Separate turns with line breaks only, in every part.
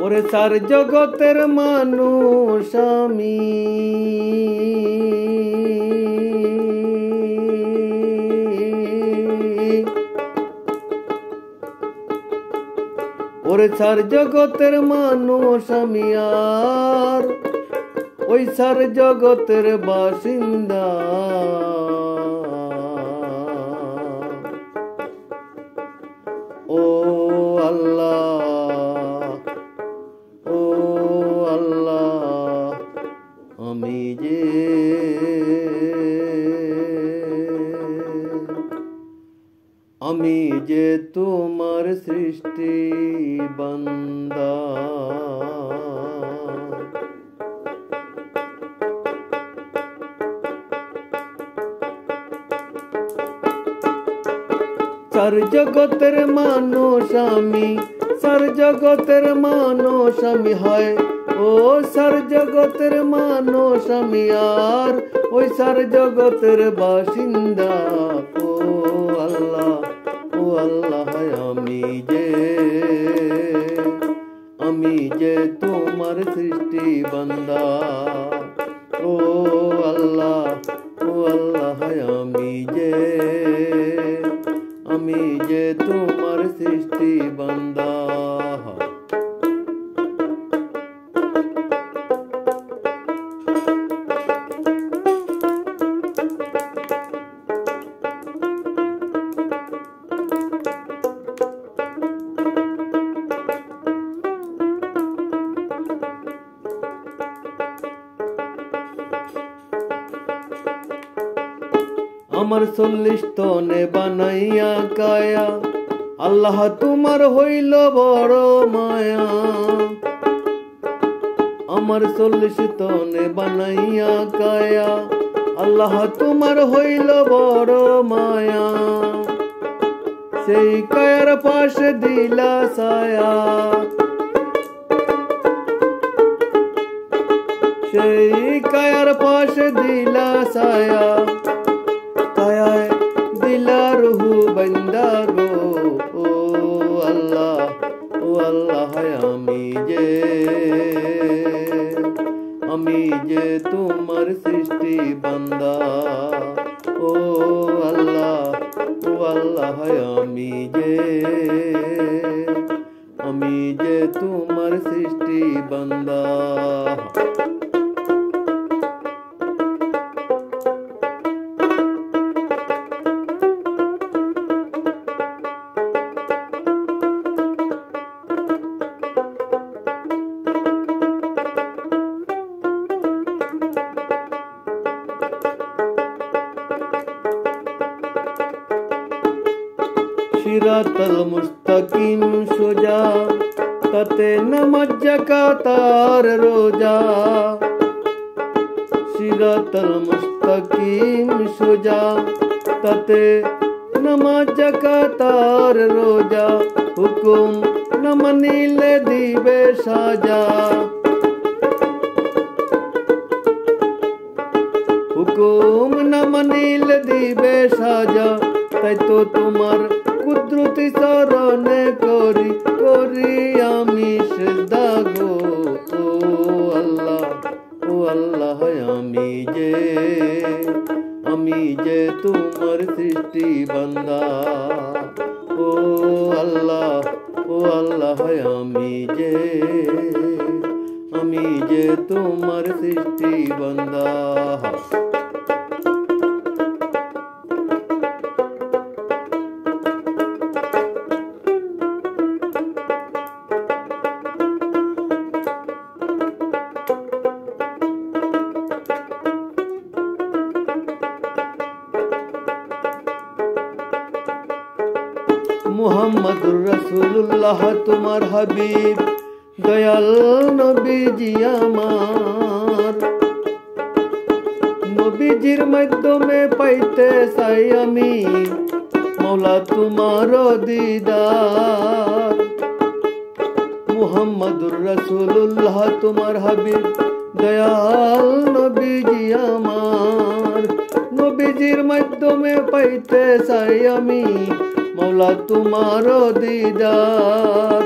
ওরে চার জগতের মানুষ আমি, ওরে চার জগতের মানুষ আমি, আর ওই চার জগতের বাসিন্দা। ও আল্লাহ, ও আল্লাহ, আমি যে তোমার সৃষ্টি বান্দা। চার জগতের মানুষ আমি, চার জগতের মানুষ আমি, হয় ও চার জগতের মানুষ আমি, আর ওই চার জগতের বাসিন্দা। ও আল্লাহ, ও আল্লাহ, আমি যে তোমার সৃষ্টি বান্দা। ও আল্লাহ, ও আল্লাহ, আমি যে তোমার সৃষ্টি বান্দা। আমার 40 তনে বানাইয়া কায়া, আল্লাহ তোমার হইল বড় মায়া। আমার 40 তনে বানাইয়া কায়া, আল্লাহ তোমার হইল বড় মায়া। সেই কায়ার পাশে দিলা ছায়া, সেই কায়ার পাশে দিলা ছায়া, কায়ায় দিলা রুহু বান্দা গো। ও আল্লাহ, ও আল্লাহ, আমি যে তোমার সৃষ্টি বান্দা। ও আল্লাহ, ও আল্লাহ, আমি যে তোমার সৃষ্টি বান্দা। সিরাতাল মুস্তাকিম সোজা, তাতে নামাজ যাকাত আর রোজা। সিরাতাল মুস্তাকিম সোজা, তাতে নামাজ যাকাত আর রোজা। হুকুম না মানিলে দিবে সাজা, হুকুম না মানিলে দিবে সাজা। তাই তো তোমার কুদরতি চরণে করি আমি সিজদা গো। ও আল্লাহ, ও আল্লাহ, আমি যে তোমার সৃষ্টি বান্দা। ও আল্লাহ, ও আল্লাহ, আমি যে তোমার সৃষ্টি বান্দা। মুহাম্মদুর রাসূলুল্লাহ তোমার হাবিব, দয়াল নবীজি আমার। নবীজির মাধ্যমে পাইতে চাই আমি মৌলা তোমার দিদার। মুহাম্মদুর রাসূলুল্লাহ তোমার হাবিব, দয়াল নবীজি আমার। নবীজির মাধ্যমে পাইতে চাই আমি মৌলা তোমার দিদার।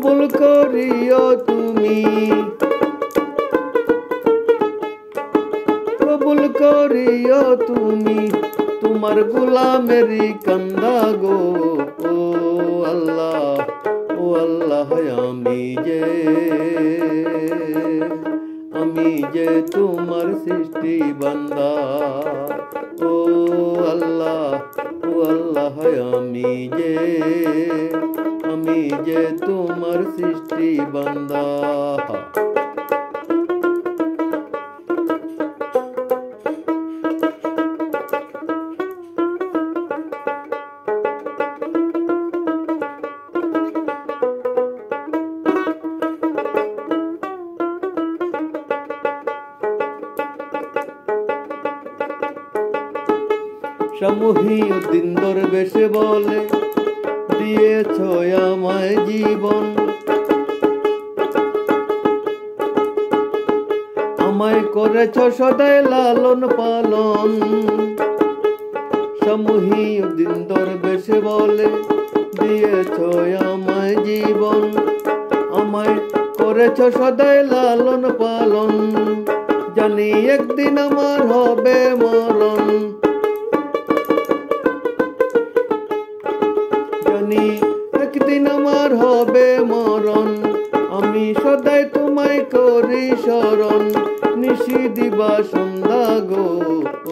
কবুল করিও তুমি, কবুল করিও তুমি তোমার গোলামেরি কান্দা গো। ও আল্লাহ, ও আল্লাহ, আমি যে তোমার সৃষ্টি বান্দা। ও আল্লাহ, ও আল্লাহ, আমি যে তোমার সৃষ্টি বান্দা। শামুহিউদ্দিন দরবেশে বলে দিয়েছ আমায় জীবন, আমায় করেছ সদাই লালন পালন। শামুহিউদ্দিন দরবেশে বলে দিয়েছ আমায় জীবন, আমায় করেছ সদাই লালন পালন। জানি একদিন আমার হবে মরণ, জানি একদিন আমার হবে মরণ। আমি সদাই তোমায় করি শরণ, নিশি দিবা সন্ধ্যা গো।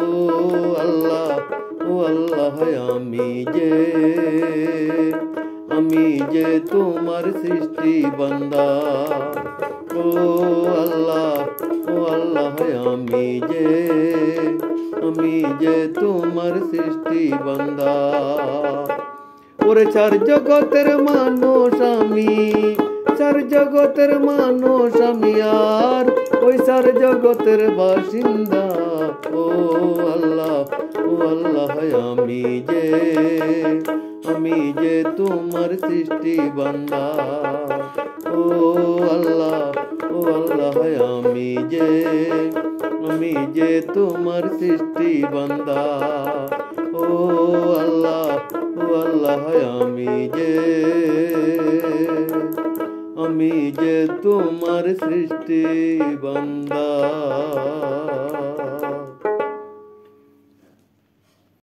ও আল্লাহ, ও আল্লাহ, আমি যে তোমার সৃষ্টি বান্দা। ও আল্লাহ, ও আল্লাহ, আমি যে তোমার সৃষ্টি বান্দা। ওরে চার জগতের মানুষ আমি, চার জগতের মানুষ আমি, আর ওই চার জগতের বাসিন্দা। ও আল্লাহ, ও আল্লাহ, আমি যে তোমার সৃষ্টি বান্দা। ও আল্লাহ, ও আল্লাহ, আমি যে তোমার সৃষ্টি বান্দা। ও আল্লাহ, ও আল্লাহ, আমি যে তোমার সৃষ্টি বান্দা।